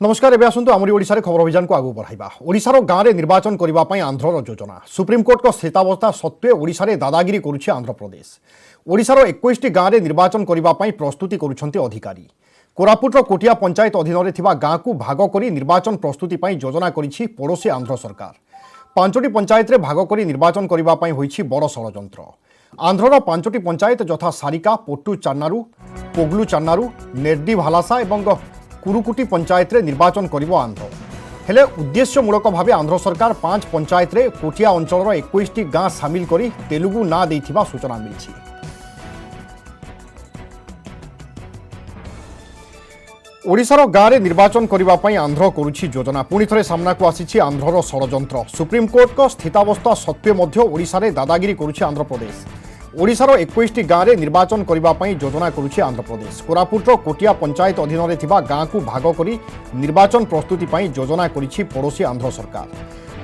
नमस्कार एवं आसतु आमरी ओडिशारे खबर अभियान को आगु बढ़ाइबा। ओडिशार गाँव में निर्वाचन करने आंध्र योजना सुप्रीमकोर्ट को स्थितावस्था सत्वे ओडिशारे दादागिरी करुछि आंध्र प्रदेश। ओडिशार 21 गाँव में निर्वाचन करने प्रस्तुति करुछन्ति अधिकारी। कोरापुटर कोटिया पंचायत अधीन थिबा गाँ को भाग करी निर्वाचन प्रस्तुति योजना करिछि पड़ोसी आंध्र सरकार। 5टी पंचायत रे भाग करी निर्वाचन करने होइछि बड़ षड़यंत्र। आंध्रर 5टी पंचायत यथा सारिका, पोट्टू चान्नारू, पोगलू चान्नारू, नेर्दी भालासा एवं कुरुकुटी पंचायत रे निर्वाचन करिवो आंध्र। हेले उद्देश्यमूलक भावे आंध्र सरकार 5 पंचायत रे कोटिया अंचलर 21टी गाँ सामिल करी तेलुगु ना देथिबा सूचना मिलछि। ओडिशार गाँव में निर्वाचन करने आंध्र करुछि योजना। पुणी थे सामना को आसी आंध्रर षड़यंत्र। सुप्रीमकोर्ट को स्थितावस्था सत्वे मध्य ओडिशारे दादागिरी करुछि आंध्र प्रदेश। ओडिशार 21टी गाँव में निर्वाचन करने योजना करुछि आंध्र प्रदेश। कोरापुटर कोटिया पंचायत अधीन थिबा गाँ को भाग करी निर्वाचन प्रस्तुति योजना करिछि पड़ोसी आंध्र सरकार।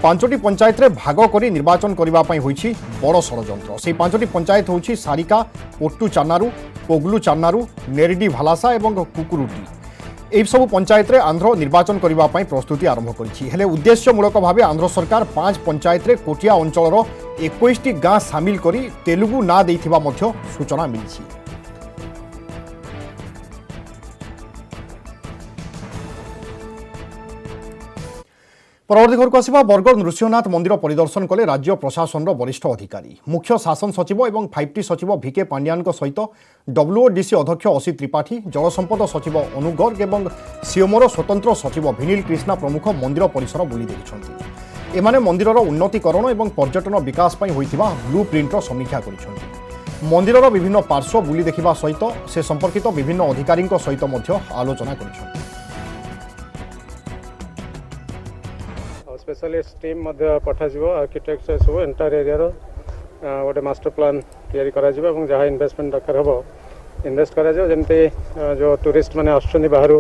5टी पंचायत रे भाग करी निर्वाचन करने होइछि बड़ षड़यंत्र। से 5टी पंचायत होछि सारिका, पोट्टू चान्नारू, पोगलू चान्नारू, नेरिडी भालासा एवं कुकुरुटी। एही सब पंचायत रे आंध्र निर्वाचन करने प्रस्तुति आरंभ करिछि। हेले उद्देश्यमूलक भावे आंध्र सरकार 5 पंचायत रे कोटिया अंचलर 21टी गाँ सामिल करी तेलुगु ना देथिबा मध्य सूचना मिलिछि। परवर्ती खबर को आसिबा। बरगढ़ नृसिंहनाथ मंदिर परिदर्शन कले राज्य प्रशासन वरिष्ठ अधिकारी। मुख्य शासन सचिव और 5टी सचिव भिके पांड्यान सहित डब्ल्यूओडीसी अध्यक्ष असित त्रिपाठी, जलसंपद सचिव अनु गर्ग और सीएमओर स्वतंत्र सचिव विनील कृष्णा प्रमुख मंदिर परिसर बुली देखिछन्ति। एमाने मंदिरर उन्नतीकरण और पर्यटन विकास पई होइतिबा ब्लू प्रिंटर समीक्षा करिछन्ति। मंदिरर विभिन्न पार्श्व बुली देखिबा सहित से संपर्कित विभिन्न अधिकारी सहित मध्य आलोचना करिछन्ति। स्पेशलिस्ट टीम पठाଯିव आर्किटेक्ट सब एंटायर एरिया गोटे मास्टर प्लान तैयारी करा जिवो एवं जहाँ इन्वेस्टमेंट दरकार हम इन्वेस्ट करा जिवो। जमती जो टूरिस्ट मैंने आसुछन्ति बाहर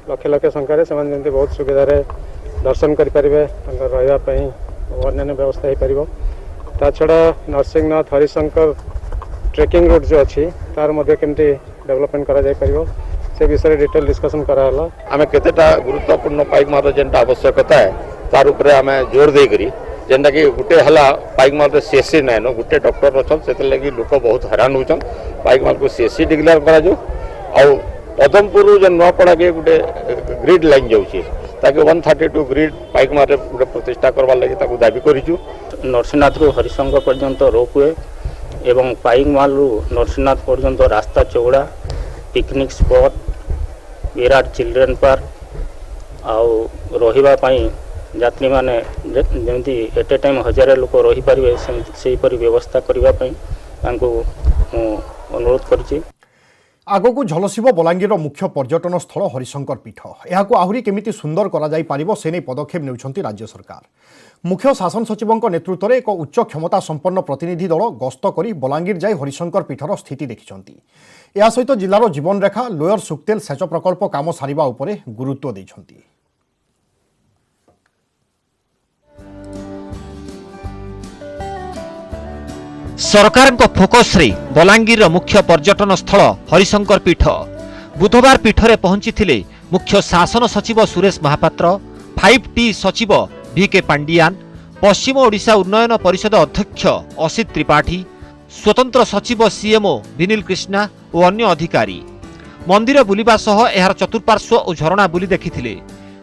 लक्ष लक्ष संख्यार से बहुत सुविधा दर्शन करें, रही अन्य व्यवस्था हो पार। ता छड़ा नरसिंहनाथ हरिशंकर ट्रेकिंग रूट जो अच्छी तार केमती डेवलपमेंट करा जाय परिबो से विषय डिटेल डिस्कशन कराला। आमे केतेटा गुरुत्वपूर्ण पाइक मार जेनटा आवश्यकता है तार उपरे आमे जोर दे करी जेनटा कि गुटे हला पाइक मार रे सीएससी नै न गुटे डॉक्टर रछन सेते लागि लोक बहुत हैरान होचन। पाइक मार को सीएससी डिक्लेयर करा जो आ पदमपुर जे नपड़ा के गुटे ग्रिड लाइन जाउची ताकि 132 ग्रिड पाइक मार रे गुटे प्रतिष्ठा करबा लागि ताकू दाबी करिचु। नरसिंहनाथ रु हरिशंकर पर्यंत रोपवे एवं पाइक माल रु नरसिंहनाथ पर्यंत रास्ता चौड़ा, picnic spot, Virat children park आउ रहिबा पई यात्री माने जमती एट ए टाइम 1000 लोक रही पारे से व्यवस्था करने अनुरोध करिछि। आगकू झलसिब बलांगीर मुख्य पर्यटन स्थल हरिशंकर पीठ। यहाकू आहुरी केमिति सुंदर करा जाई पारिबो से नै पदक्षेप नेउछन्ति राज्य सरकार। मुख्य शासन सचिवंक नेतृत्व में एक उच्च क्षमता संपन्न प्रतिनिधि दल गस्त करी बलांगीर जाई हरिशंकर पीठर स्थिति देखिछन्ति। या सहित जिलार जीवन रेखा लोयर सुक्तेल सेच प्रकल्प काम सारिबा उपरे गुरुत्व दैछन्ति। सरकार फोकस रे बलांगीर मुख्य पर्यटन स्थल हरिशंकर पीठ। बुधवार पीठरे पहुंची मुख्य शासन सचिव सुरेश महापात्र, 5टी सचिव भिके पांडियान, पश्चिम ओडिशा उन्नयन परिषद अध्यक्ष असित त्रिपाठी, स्वतंत्र सचिव सीएमओ विनील कृष्णा और अन्य अधिकारी। मंदिर बुलिबा सह एहार चतुर्पार्श्व और झरणा बुली देखिथिले।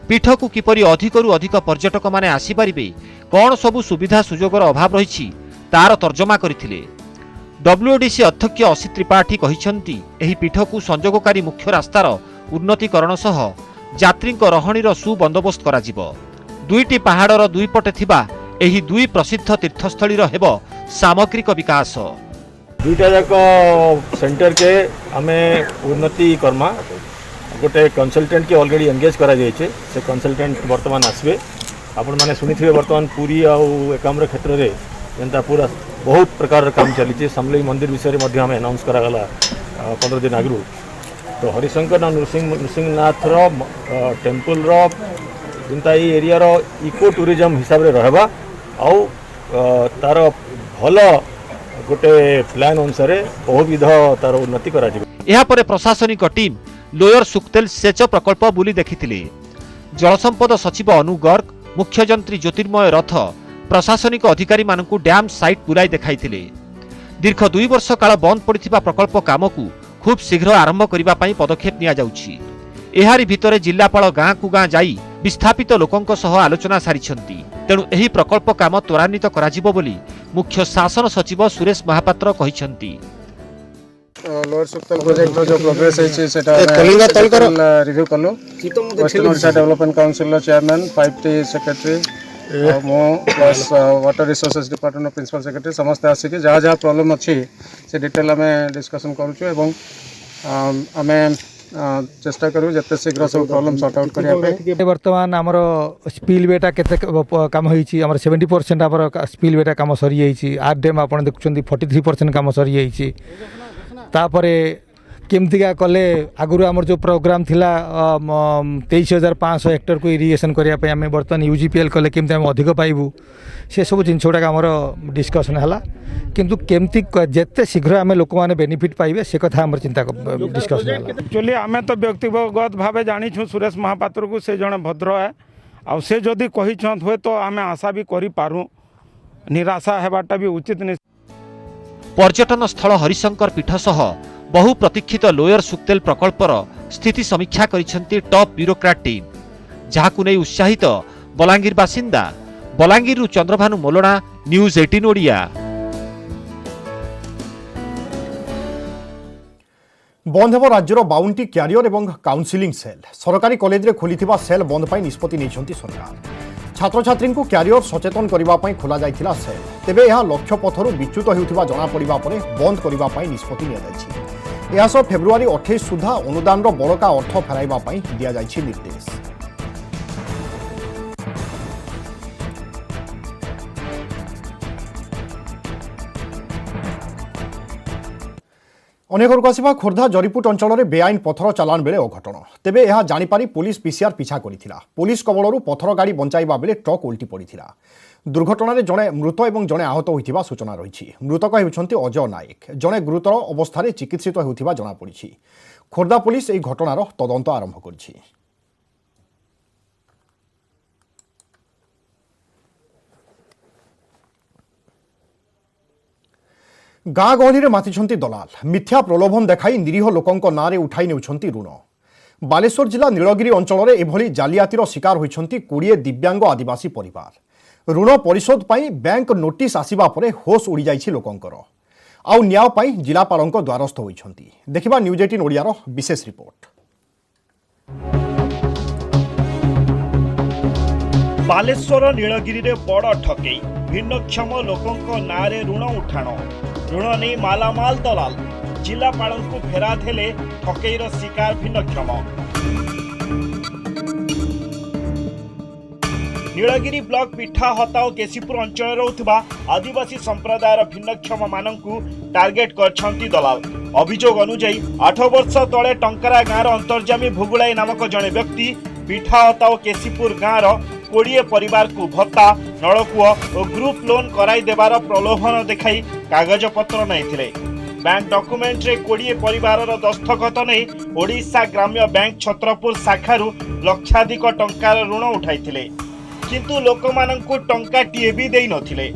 पीठ को किपरि अधिकरु अधिक पर्यटक माने आसी पारिबे, कोन सबु सुविधा सुजोगर अभाव रहिछि तार तर्जमा करथिले। डब्ल्यूओडीसी अध्यक्ष असित त्रिपाठी कहिसंती एही पीठ को संयोगकारी मुख्य रास्तार उन्नतीकरण सह यात्रीक रहणीर सुबंदोबस्त करा जिवो। 2टी पहाड़र 2 पटे थिबा एही 2 प्रसिद्ध तीर्थस्थलीर हेबो सामग्रिक विकास। 2टा जाक सेंटर के आमे उन्नति करमा गोटे कंसल्टेंट के ऑलरेडी एंगेज करा जायछे। से कंसल्टेंट वर्तमान आसबे। आपण माने सुनिथिबे वर्तमान पुरी आ एकाम्र क्षेत्र रे जेनता पूरा बहुत प्रकार काम चली। समलेई मंदिर विषय में अनाउंस करागला 15 दिन आगु। तो हरिशंकर नृसिंहनाथ टेम्पल जिनता एरिया इको टूरिज्म हिसाब से रहबा आउ तार भल गोटे प्लान अनुसार बहुविध तार उन्नति करा जिवो। एहा परे प्रशासनिक टीम लोयर सुक्तेल सेच प्रकल्प बुली देखिथिले। जलसंपद सचिव अनु गर्ग मुख्यजंत्री ज्योतिर्मय रथ प्रशासनिक अधिकारी मानकु डैम साइट बुलाई देखाइथिले। दीर्घ 2 वर्ष काल बंद पड़िथिबा प्रकल्प कामकु खूब शीघ्र आरंभ करिबा पई पदक्षेप निया जाउछि। एहारी भितरे जिल्लापाल गाँ कु गाँ जाई विस्थापित लोकंक सह आलोचना सारिछंती। तेणु एही प्रकल्प काम त्वरान्वित कराजिबो बोली मुख्य शासन सचिव सुरेश महापात्र कहिछंती। लोअर सुक्तल प्रोजेक्ट जो प्रोग्रेस है सेटा रिव्यू कलो western Odisha development council chairman 5T secretary मो plus water resources department principal secretary समस्त आसिक जहाँ जहाँ प्रॉब्लम अच्छी से डिटेल आम डिस्कसन करूँ आम चेष्टा करूँ जिते शीघ्र सब प्रॉब्लम सॉर्ट आउट करने। वर्तमान आमर स्पिल वेटा केते काम होईची आमर 70% आमर स्पिल वेटा काम सरी जाईची। आर डैम आपण देखुछंती 43% काम सरी जाईची। तापरे केमतिका कले आगुरु आमर जो प्रोग्राम थिला 23,500 हेक्टर को इरिगेशन करिया पे आमे बर्तन यूजीपीएल कले केमति आमे अधिक पाइबु से सब जिनछोडा आमर डिस्कशन हला। किंतु केमति जेते शीघ्र आमे लोक माने बेनिफिट पाइबे से कथा आमर चिंता डिस्कशन हला। एक्चुअली आमे तो व्यक्तिगत भावे जानी छु सुरेश महापात्र को से जने भद्र है आ से जदी कहि छन होय तो आमे आशा भी करि पारु निराशा हेबाटा भी उचित नहीं। पर्यटन स्थल हरिशंकर पीठ सह बहु प्रतीक्षित लोयर सुक्तेल प्रकल्पर स्थिति समीक्षा करिसेंती टॉप ब्यूरोक्राट टीम। जहाकु नै उत्साहित बलांगीर बासिंदा। बलांगीरु चंद्रभानु मोलना, न्यूज 18 ओडिया। बंद हेब राज्यर 52टी क्यारियर एवं काउंसिलिंग सेल। सरकारी कॉलेज रे खोलिथिबा सेल बंद पाई निष्पत्ति नेछंती सरकार। छात्र छात्री को क्यारियर सचेतन करने खोल जाइथिला सेल। तेबे यह लक्ष्य पथरु विच्युत हेउथिबा जना पड़िबा परे बंद करबा पई निष्पत्ति निया जाइछि। एहा सह फेब्रुआरी 28 सुधा अनुदान रो बड़का अर्थ फेराइबा पई दिया जाइछि निर्देश। अनेक आसवा खोर्धा जरीपुट अंचल में बेआईन पथर चालान बेले अघटन। तेबे यह जानिपारी पुलिस पीसीआर पिछा करिथिला। पुलिस कबलरू पथर गाड़ी बंचाइबा बेले ट्रक उल्टी पड़िथिला। दुर्घटना जड़े मृत और जड़े आहत होइथिबा सूचना रही। मृतक हेउछन्ति अजय नायक, जड़े गुरुतर अवस्था चिकित्सित हेउथिबा जଣା पड़िछि। खोर्धा पुलिस एही घटनार तदंत आरंभ करिछि। गाँ गहली में मातिछन्ति दलाल। मिथ्या प्रलोभन देखाई निरीह लोकंक नारे उठाई नेउछन्ति ऋण। बालेश्वर जिला नीलगिरी अंचल में एभली जालियातीर शिकार होइछन्ति 20 दिव्यांग आदिवासी परिवार। ऋण परिशोध पाई बैंक नोटिस आसिबा परे होश उड़ी जाइछि लोकंकर। आउ न्याय पाई जिलापालंक द्वारस्थ होइछन्ति। देखिबा न्यूज 18 ओडियार विशेष रिपोर्ट। बालेश्वर नीलगिरी रे बड़ ठकई। भिन्नक्षम लोकंक नारे ऋण उठाण। ऋण नहीं मालामाल दलाल। जिलापाल को फेराद हेले ठकईर शिकार भिन्नक्षम। नीलगिरी ब्लॉक पिठा हता और केसीपुर अंचल रोथुबा आदिवासी संप्रदायर भिन्नक्षम मानकु टार्गेट करछन्ति दलाल। अभियोग अनुଯାयी 8 वर्ष तले टंकारा गाँव अंतर्जामी भुगुलाई नामक जड़े व्यक्ति पिठा हता और केसीपुर गाँव 20 परिवार को भत्ता, नलकूआ और ग्रुप लोन कराई देवार प्रलोभन देखाई कागज पत्र नहीं। बैंक डॉक्यूमेंट रे 20 परिवार दस्तखत नहीं ओडिशा ग्राम्य बैंक छत्रपुर शाखारू लक्षाधिक टंकार ऋण उठाई, किंतु लोकमानंकु टंकाटीए भी देई नथिले।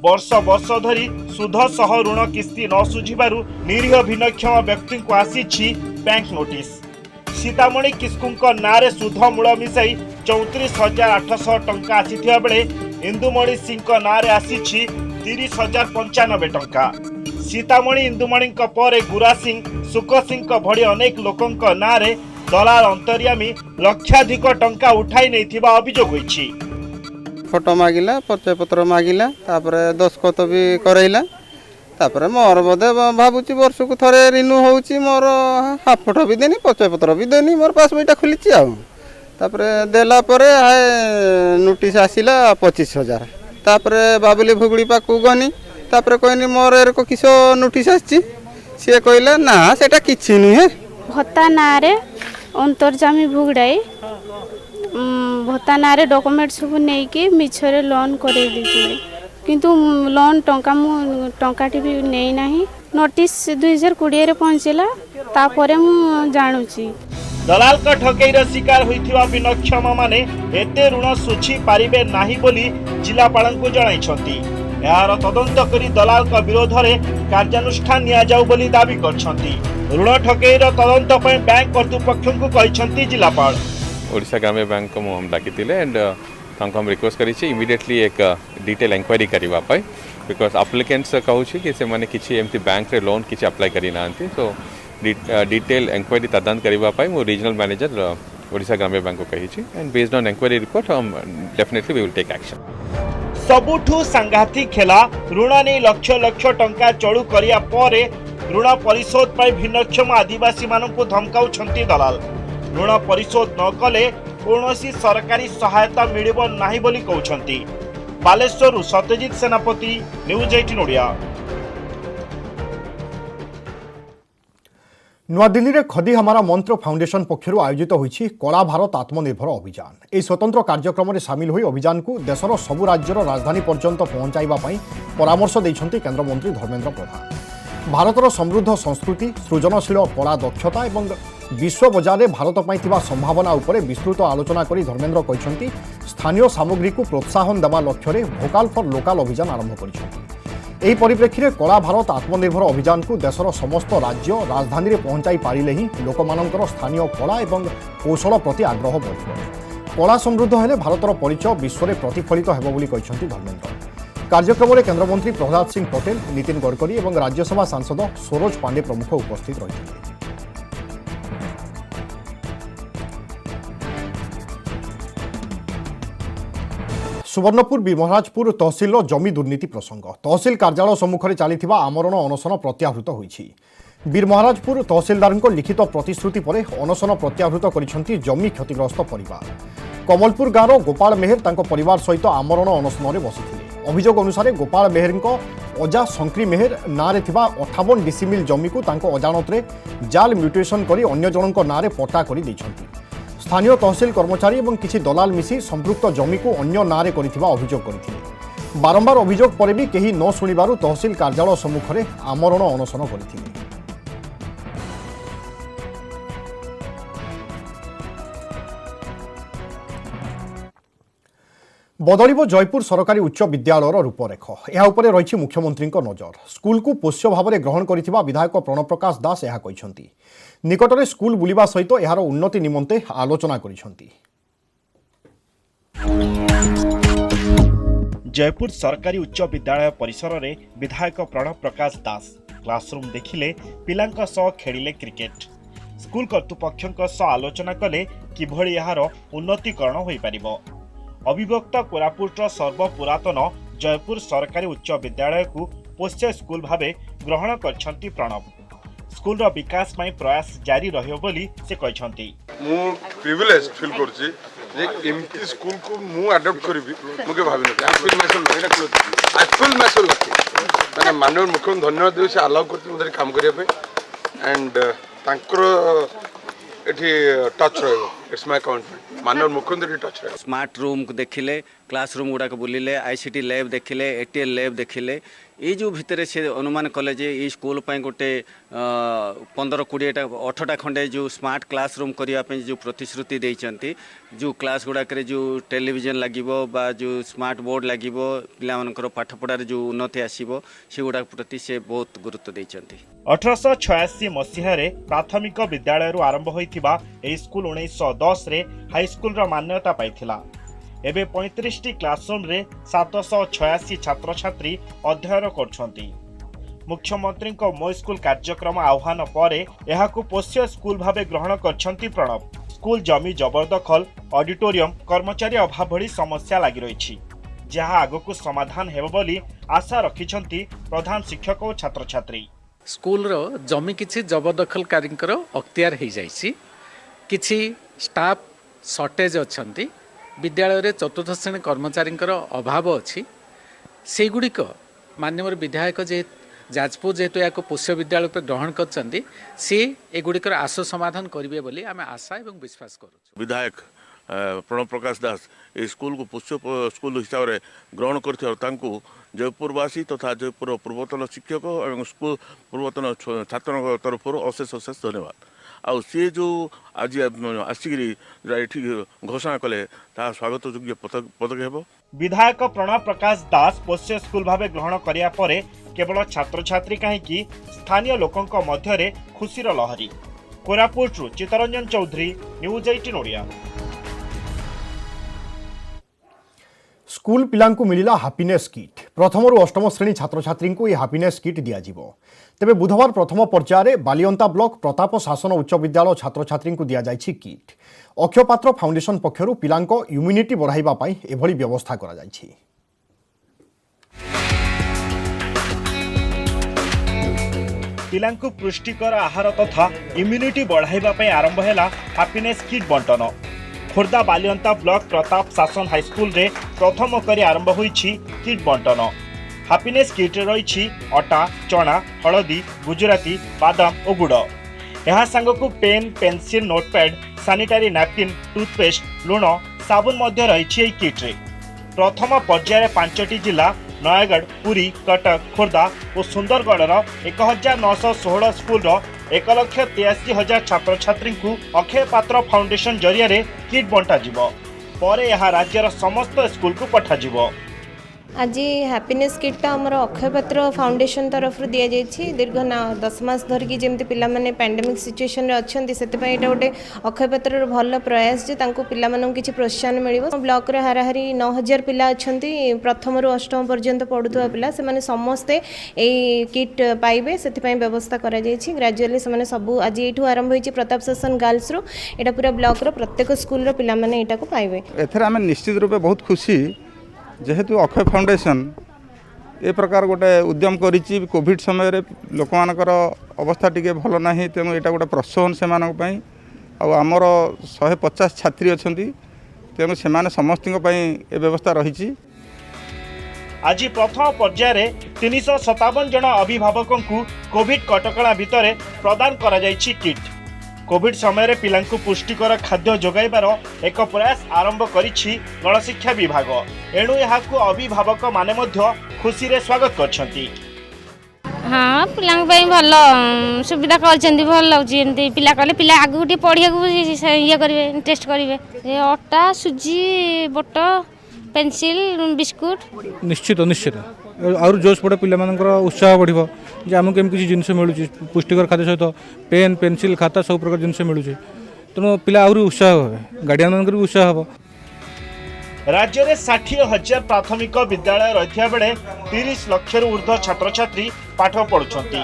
वर्ष वर्ष धरी सुध सह ऋण किस्ती न सुझिबारु निरीह भिन्नक्षम व्यक्ति को आसीछि बैंक नोटिस। सीतामणी किस्कुंक नारे सुध मूल मिसाई 34,800 टंका आसीथिबा बेले इंदुमणि सिंह नारे आसीछि 30,095 टंका। सीतामणी इंदुमणि परे गुरा सिंह, सुख सिंह भली अनेक लोकंक नारे दलाल अंतर्यामी लक्षाधिक टंका उठाई नैथिबा अभियोग होइछि। फोटो मागिला, परिचय पत्र मागिला, तापरे दस्खत भी करैला। तापरे मोर बोधे भाबुची वर्ष को थरे रिन्यू होउची। मोर हाफ फोटो भी देनी, परिचय पत्र भी देनी, मोर पासबुकटा खुलिची आ। तापरे देला परे हाय नोटिस आसिला 25,000। तापरे बाबुली भुगुड़ी पाकू गनी। तापरे कहनी मोर एरको किसो नोटिस आछि। से कहले ना सेटा किछि नुहे। भत्ता नारे अंतर्जामी भुगुड़ाई भत्ता नारे डॉक्यूमेंट सब नहीं कि मिछरे लोन करे दिले, किंतु लोन टंकाटी भी नहीं। नोटिस 2020 रे पहुंचला तापरे मु जानुची। दलाल का ठकेईर शिकार होइथिबा भिन्नक्षम माने एते ऋण सुझी पारिबे नाही बोली जिलापालଙ୍କୁ जणाइछंती। यार तदंत करी दलाल का विरोध में कार्यानुष्ठान निया जाऊ बोली दाबी करछंती। ऋण ठकेईर तदंत पय बैंक कर्तृपक्षों को कहिछंती जिलापाल। ओडिशा ग्राम्य बैंक को हम डाकिथिले एंड तांको हम रिक्वेस्ट करिछि इमिडिएटली एक डिटेल इंक्वायरी करबा पय बिकॉज एप्लिकेंट्स कहूछि कि से माने किछि एमती बैंक रे लोन किछि अप्लाई करि नांती सो डिटेल इंक्वायरी तदंत करबा पय मो रीजनल मैनेजर ओडिशा ग्राम्य बैंक को कहिछि and based on inquiry report हम definitely we will take action. सबुठू सांघातिक खेला ऋण नहीं लक्ष लक्ष टंका चढ़ू करिया परे ऋण परिशोध पर भिन्नक्षम आदिवासी मानकु धमकाउछंती दलाल। ऋण परिशोध न कले कौनसी सरकारी सहायता मिलिबो नाही बोली कहउछंती। बालेश्वर सत्यजित सेनापति, न्यूज 18 ओडिया। नुआदिल्ली रे खदी हमारा मंत्र फाउंडेशन पक्षर आयोजित होईछि कला भारत आत्मनिर्भर अभियान। यह स्वतंत्र कार्यक्रम में सामिल होई अभियान को देशर सबु राज्यर राजधानी पर्यंत पहुंचाइबा पई परामर्श दैछंती केंद्र मंत्री धर्मेंद्र प्रधान। भारतर समृद्ध संस्कृति, सृजनशील कला दक्षता एवं विश्व बजार में भारत पई थिबा संभावना उपरे विस्तृत आलोचना करी धर्मेंद्र कहिसंती स्थानीय सामग्री को प्रोत्साहन देवा लक्ष्य रे भोकाल फॉर लोकल अभियान आरंभ करिसंती। एही परिप्रेक्षी में कला भारत आत्मनिर्भर अभियान को देशर समस्त राज्य राजधानी में पहुंचाई पारिले ही लोकमानंकर स्थानीय कला एवं कौशल प्रति आग्रह बढ़िब। कला समृद्ध हेले भारतर परिचय विश्व में प्रतिफलित हेबो बोली कहिसंती धर्मेंद्र। कार्यक्रम में केंद्रमंत्री प्रहलाद सिंह पटेल, नितिन गडकरी और राज्यसभा सांसद सरोज पांडे प्रमुख उपस्थित रहिथिले। सुवर्णपुर बीरमहाराजपुर तहसिल जमी दुर्नीति प्रसंग तहसिल कार्यालय सम्मुखें चली आमरण अनशन प्रत्याहृत होईछि। बीरमहाराजपुर तहसिलदार लिखित प्रतिश्रुति पर अनशन प्रत्याहृत करिसेंती जमी क्षतिग्रस्त परिवार। कमलपुर गाँव गोपाल मेहर तांको परिवार सहित आमरण अनशन में बसिथिले। अभियोग अनुसार गोपाल मेहर अजा शंकरी मेहर नारे 58 डिसिमिल जमी को तांको अजाणतरे जाल म्यूटेशन करी अन्य जनक नारे पट्टा करी दैछंती। स्थानीय तहसिल कर्मचारी और किसी दलाल मिसी संपृक्त जमी को अन्य नारे करिथिबा अभियोग करथिले। बारंबार अभियोग पर भी केही न शुणिबारु तहसिल कार्यालय सम्मुखें आमरण अनशन करथिले। बदलिब जयपुर सरकारी उच्च विद्यालयर रूपरेख यह उपरे रही मुख्यमंत्री नजर। स्कूल को पोष्य भाव में ग्रहण करिथिबा विधायक प्रणव प्रकाश दास यह कहिसंती। निकटरे स्कूल बुलिबा सहित यार उन्नति निमंते आलोचना करिसंती। जयपुर सरकारी उच्च विद्यालय परिसर में विधायक प्रणव प्रकाश दास क्लासरूम देखिले पिलांक सह खेलिले क्रिकेट। स्कूल कर्तृपक्षों सह आलोचना कले किभଳି यार उन्नतिकरण होई परिबो। अभिव्यक्त कोरापुटर सर्वपुरातन जयपुर सरकारी उच्च विद्यालय को पोष्य स्कूल भावे ग्रहण करछंती प्रणव। स्कूल रो विकास में प्रयास जारी रहियो बोली से कहछंती। मु प्रिविलेज फील करछि जे एमती स्कूल को मु अडॉप्ट करबी मुके भाबिनो एक्चुअली मैसल माने माननीय मुख्यमंत्री धन्यवाद देउ से अलाउ करति मदर काम करिया पे एंड तांकर एठी टच रहइबो। इट्स माय कमिटमेंट माननीय मुख्यमंत्री टच रहइबो। स्मार्ट रूम को देखिले, क्लासरूम गुड़ा बुलिले, आईसीटी लैब देखिले, एटीएल लैब देखिले। ये जो भितर से अनुमान कले जे ये स्कूल पे गोटे 15-20टा 8टा खंडे जो स्मार्ट क्लासरूम करने जो प्रतिश्रुति देइचंती, जो क्लास गुड़ाक जो टेलीविजन लगिबो बा जो स्मार्ट बोर्ड लगिबो पिलामानकर पाठपढ़ार जो उन्नति आसीबो से गुड़ा प्रति से बहुत गुरुत्व देइचंती। 1886 मसीह प्राथमिक विद्यालय आरंभ होइथिबा एही स्कूल 1910 रे हाई स्कूल रो मान्यता पाइथिला। एबे 35टी क्लासरूम रे 786 छात्र छात्री अध्ययन करछंती। मुख्यमंत्री को मो स्कूल कार्यक्रम आह्वान परे एहाकु पोष्य स्कूल भावे ग्रहण करछंती प्रणव। स्कूल जमी जबरदखल, ऑडिटोरियम, कर्मचारी अभाव भली समस्या लागि रहिछि, जहा आगकु समाधान हेबो बोली आशा रखिछंती प्रधान शिक्षक और छात्र छात्री। स्कूल रो जमी किछि जबरदखलकारींकर अख्तियार हो जाइछि, किछि स्टाफ शॉर्टेज अछंती, विद्यालय रे चतुर्थ श्रेणी कर्मचारी अभाव अच्छी। से गुड़िक माननीय विधायक जे जाजपुर जेहेतु या पोष्य विद्यालय पर ग्रहण कर एगुड़िकर आशु समाधान करेंगे बोली आम आशा और विश्वास करूँ। विधायक प्रणव प्रकाश दास ये स्कूल को पुष्प स्कूल हिसाब से ग्रहण कर जयपुरवासी तथा जयपुर पूर्वतन शिक्षक और स्कूल पूर्वतन छात्र तरफ अशेष अशेष धन्यवाद। आउ सी जो आज आसिक घोषणा कले ता स्वागत योग्य पदक्षेप। विधायक प्रणव प्रकाश दास पोष्य स्कूल भाव ग्रहण करिया परे केवल छात्र छात्री कहीं स्थानीय लोकंक मध्य खुशीर लहरी। कोरापुटरू चित्तरंजन चौधरी, न्यूज 18 ओडिया। स्कूल पिलांकु मिलिला हैप्पीनेस किट। प्रथम रु अष्टम श्रेणी छात्र छात्री को यह हैप्पीनेस किट दियाजिबो। तेबे बुधवार प्रथम पर्यायर बालियंता ब्लॉक प्रताप शासन उच्च विद्यालय छात्र छात्री को दिया जायछि किट। अक्षयपात्र फाउंडेशन पक्षरु पिलांको इम्यूनिटी बढ़ाइबा पई एभली व्यवस्था करा जायछि। पिलांकु पुष्टिकर आहार तथा इम्यूनिटी बढ़ाइबा पई आरंभ हैला हैप्पीनेस किट बंटन। खोर्धा बालियंता ब्लॉक प्रताप शासन हाईस्कूल रे प्रथम करी आरंभ होईछि किट बंटन। हैप्पीनेस किट रही अटा, चना, हलदी, गुजराती, बादाम और गुड़। यह सांगकु pen, pencil, notepad, sanitary napkin, toothpaste, लुण, साबुन मध्य रही किट रे। प्रथम पर्यायर 5टी जिला नयगढ़, पुरी, कटक, खोर्धा और सुंदरगढ़ 1916 स्कूल 1,83,000 छात्र छात्री को अक्षय पात्र फाउंडेशन जरिया किट बंटा जिवो। परे यह राज्यर समस्त स्कूल को पठा जिवो। आज हैप्पीनेस किटा आमर अक्षय पात्र फाउंडेशन तरफ दि जाइए। दीर्घ 10 मास धरिकी जमी पाने पैंडेमिक सिचुएशन अच्छा से गोटे अक्षय पात्र भल प्रयास जे पाँ किसी प्रोत्साहन मिल। ब्लॉक रे हाराहारी 9,000 पिला अच्छा प्रथम रु अष्टम पर्यंत पढ़ुवा पिला से समस्ते यही किट पाइबे से व्यवस्था करा ग्राजुअली से सब आज ये आरंभ हो प्रताप शासन गर्ल्स रू यहाँ पूरा ब्लॉक रो प्रत्येक स्कूल पिला माने एटा को पाइबे। एथरे आम निश्चित रूपे बहुत खुशी जेहेतु अक्षय फाउंडेशन ए प्रकार गोटे उद्यम करिछि। कोविड समय रे लोक मानकर अवस्था टिके भल नाही, तेणु एटा गोटे प्रोत्साहन से आमर 150 छात्री अछंती, तेणु से समस्त ए व्यवस्था रही। आज प्रथम पर्यायर 357 जन अभिभावकों को कोविड कटकणा भितर प्रदान करा जायछि किट। कोविड समय पिलांकु पुष्टिकर खाद्य जोगाइबार एक प्रयास आरंभ करिछि गणशिक्षा विभाग। एणु यहाकु अभिभावक माने मध्य खुशी रे स्वागत करछंती। हाँ पिलांक पई भल सुविधा करछंती, भल लाउछि। एंती पिला कहले पिला आगु टी पढ़िया को ये करिवे, इंटरेस्ट करिवे। ए अटा, सुजी, बोट, पेंसिल, बिस्कुट निश्चित निश्चित और जोश पड़े पिला उत्साह बढ़ जे आमको केम किसी जिनस मिलूँ पुष्टिकर खाद्य सहित पेन, पेंसिल, खाता सब प्रकार जिनस मिलूँ, तेणु पिला आहरी उत्साह हे, गार्डियन मान भी उत्साह हे। राज्य में 60,000 प्राथमिक विद्यालय रही बेले 30 लाख ऊर्ध्व छात्र छात्री पाठ पढ़ुंट।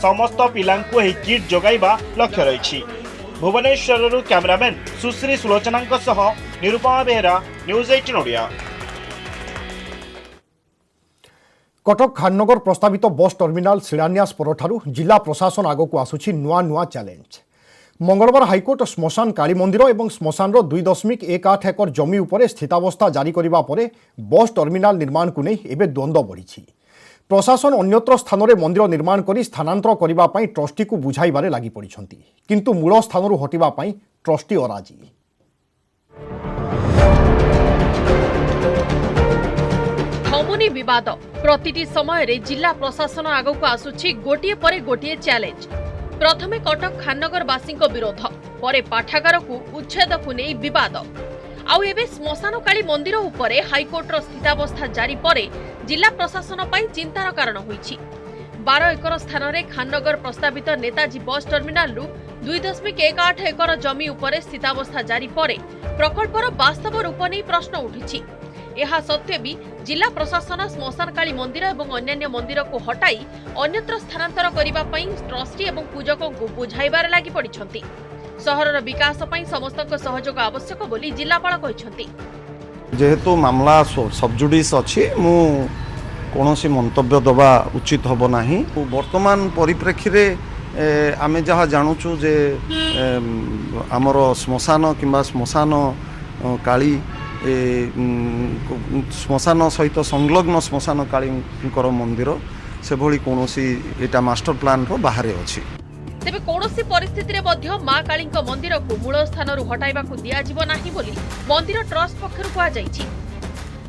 समस्त पिलांकु एही किट जोगाइबा लक्ष्य रही। भुवनेश्वर कैमरामैन सुश्री सुलोचना निरुपमा बेहरा, न्यूज 18 ओडिया। कटक खाननगर प्रस्तावित बस टर्मिनाल शिलान्यास परठारु जिला प्रशासन आगक आसुछि नुआ नुआ चैलेंज। मंगलवार हाइकोर्ट श्मशान काली मंदिर और श्मशान 2.18 एकर जमी उपरे स्थितावस्था जारी करिबा परे बस टर्मिनाल निर्माण को नहीं एबे द्वंद्व बढ़ी। प्रशासन अन्यत्र स्थान में मंदिर निर्माण करी स्थानांतर करिबा पई ट्रस्टी को बुझाइबारे लागि पड़िछंती, किंतु मूल स्थानरू हटिबा पई ट्रस्टी अराजी। थमुनी विवाद प्रतिटी समय रे जिला प्रशासन आगक आसुछि गोटिए परे गोटिए चैलेंज। प्रथमे कटक खाननगरवासी विरोध, परे पाठागार को उच्छेद को नहीं विवाद, आउ एबे श्मशान काली मंदिर उपरे हाइकोर्टर स्थितावस्था जारी परे जिला प्रशासन पई चिंतार कारण होईछि। 12 एकर स्थान रे खाननगर प्रस्तावित नेताजी बस टर्मिनाल 2.18 एकर जमी उपरे स्थितावस्था जारी परे प्रकल्पर वास्तव रूप नहीं प्रश्न उठिछि। यह सत्वे भी जिला प्रशासन श्मशान काली मंदिर और अन्य मंदिर को हटाई अन्यत्र स्थानांतर करिबा पई ट्रस्टी और पूजकों को बुझाइबार लागि पड़िछंती। सहरर विकास पई समस्तक सहयोग आवश्यक बोली जिलापाल कहिछंती। जेहेतु मामला सबजुडिस अछि मु कोनोसी मंतव्य दबा उचित हबो नाही। वर्तमान परिप्रेक्षी रे आमे जहा जानुछु जे हमर श्मशान किंबा श्मशान काली श्मशान सहित संलग्न श्मशान काली मंदिर से भली कौन एटा मास्टर प्लान रो बाहर अच्छी। तेबे कौनसी परिस्थिति रे मध्य मां कालीक मंदिर को मूल स्थान हटाइबा को दिया जिवो नाही बोली मंदिर ट्रस्ट पक्षरु कहा जायछि।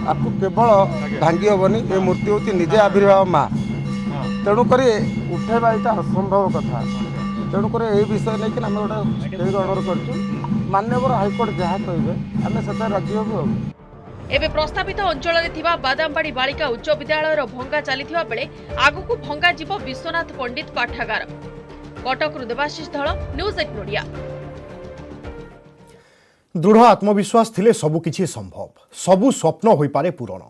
आपको केवल भांगी हेनी ये मूर्ति हूँ निजे आविर्भाव माँ तेणुक उठेबा यहाँ असंभव कथा तेणुक ये विषय नहीं कि आम गोटे अनुरोध कर माननीय हाइकोर्ट जहाँ कहे आम से राजी हबू। एबे प्रस्तावित अंचल रे थिबा बादामबाड़ी बालिका उच्च विद्यालय भंगा चलीथिबा बेले आगुकू भंगा जीव विश्वनाथ पंडित पाठागार। कटकरू देवाशीष धळ, न्यूज 8 ओडिया। दृढ़ आत्मविश्वास थिले सबुकिछि संभव, सबु स्वप्न होई पारे पूरण।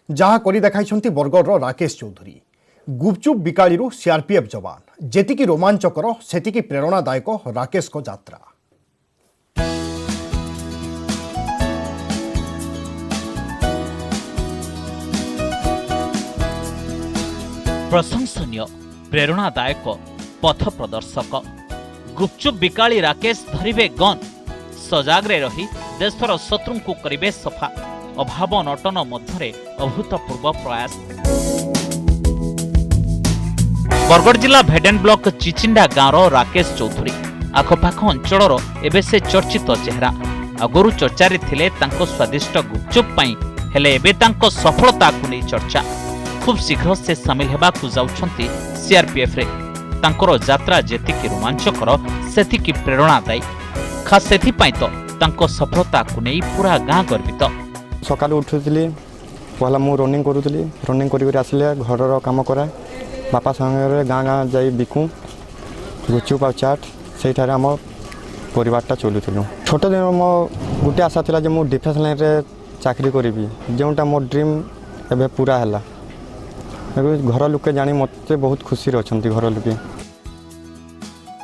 जहाँ करी देखाइछंती बरगढ़ राकेश चौधरी। गुपचुप बिकाळीरू सीआरपीएफ जवान, जेतिकी रोमांचकर सेतिकी प्रेरणादायक राकेश को यात्रा। प्रशंसनीय प्रेरणादायक पथ प्रदर्शक गुपचुप बिकाली राकेश धरिबे गन, सजाग्रे रही देशर शत्रु को करिबे सफा। अभाव नटन मध्यरे अभूतपूर्व प्रयास। बरगढ़ जिला भेडेन ब्लॉक चिचिंडा गाँव राकेश चौधरी आखपाख अंचल एबे से चर्चित चेहरा। आगुरु चर्चारे थिले तांको स्वादिष्ट गुपचुप पाई, हेले एबे तांको सफलता को नहीं चर्चा। खूब शीघ्र से सामिल हेबाकु जाउछंती सीआरपीएफ रे। तांकर यात्रा जेतिकी रोमांचकर सेतिकी प्रेरणादायी। खास सेथि पाई तो तांको सफलता को नहीं पूरा गाँ गर्वित। सकाल उठुली पहला मु रनिंग करूली, रनिंग करी आसिले घरर काम करा, बापा संगे गाँ गाँ जाई बिकू गुपचुप आ चाट, से आम परिवारटा चलुलु। छोट दिन मो गोटे आशा था जे मु डिफेन्स लाइन रे चाकरी करी, जोटा मो ड्रीम एबे पूरा हैला। घर लोके जानी मते बहुत खुशी रचंती घर लोके।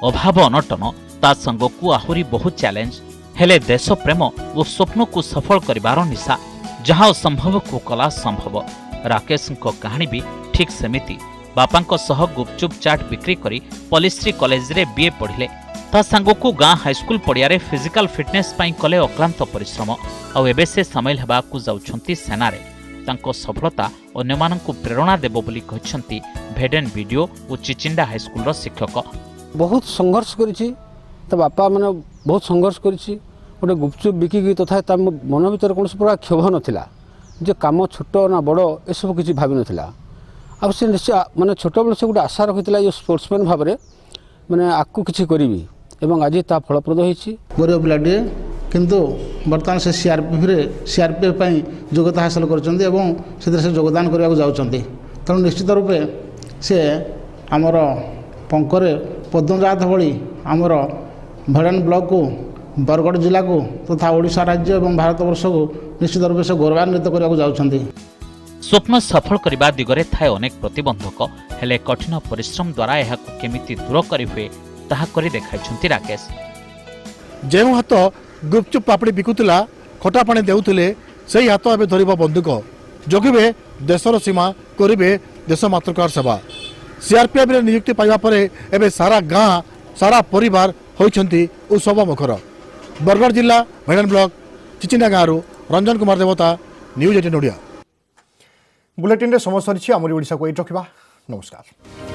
अभाव अनटन ता संगकु आहुरी बहुत चैलेंज, हेले देश प्रेम और स्वप्न को सफल करिवार निशा। जहाँ असंभव को कला संभव। राकेश को कहानी भी ठीक सेमिति। बापांको सह गुपचुप चाट बिक्री करी पॉलिश्री कॉलेज रे बीए पढ़िले। ता संगकु गाँ हाईस्कूल पड़िया रे फिजिकल फिटनेस पाई कले अक्लांत परिश्रम। आ एबे से सामिल हेबाकु जाउछंती सेना रे। तांको सफलता अन्यमानंकु प्रेरणा देबो बोली कहछंती भेडेन वीडियो और चिचिंडा हाईस्कूल शिक्षक। बहुत संघर्ष करिछि, तो बापा माने बहुत संघर्ष करिछि। गोटे गुपचुप बिकिकी तथा ता मन भीतर कौन प्रकार क्षोभ नथिला जे काम छोट ना बड़ ए सब किछि भाबि नथिला। अब से निश्चय माने छोट बेले से गोटे आशा रखिथिला जे स्पोर्ट्समैन भाबरे माने आकु किछि करिवि एवं आज ता फलप्रद होइछि। गरीब पिलाटे किंतु बर्तमान से सीआरपीएफ योग्यता हासिल करछन्ती एवं से योगदान करने को जाउछन्ती। तेणु निश्चित रूपे से आमर पंकरे पद्मजात भली आमर भेडेन ब्लॉक को बरगढ़ जिला को तथा ओडिशा राज्य एवं भारत वर्ष को निश्चित रूपे से गौरवान्वित करने को जाउछन्ती। स्वप्न सफल करबा दिगरे थाए अनेक प्रतिबंधक, हेले कठिन परिश्रम द्वारा एहाकु केमिति दूर करि हुए ताहा करि देखाइछन्ती राकेश। जेउ हाथ गुपचुप पापड़ी बिकुला खटा पानी देउथिले सेही हाथ एबे धरिबो बंदूक, जगिबे देशर सीमा, करिबे देश मातृकार सेवा। सीआरपीएफ रे नियुक्ति पाइबा परे एबे सारा गाँ सारा परिवार होइछन्ती उत्सव मुखर। बरगढ़ जिला भेडेन ब्लॉक चिचिंडा गाँव रंजन कुमार देवता, न्यूज 18 ओडिया। बुलेटिन रे समय सरी। आमरी ओडिशा को एट रखिबा। नमस्कार।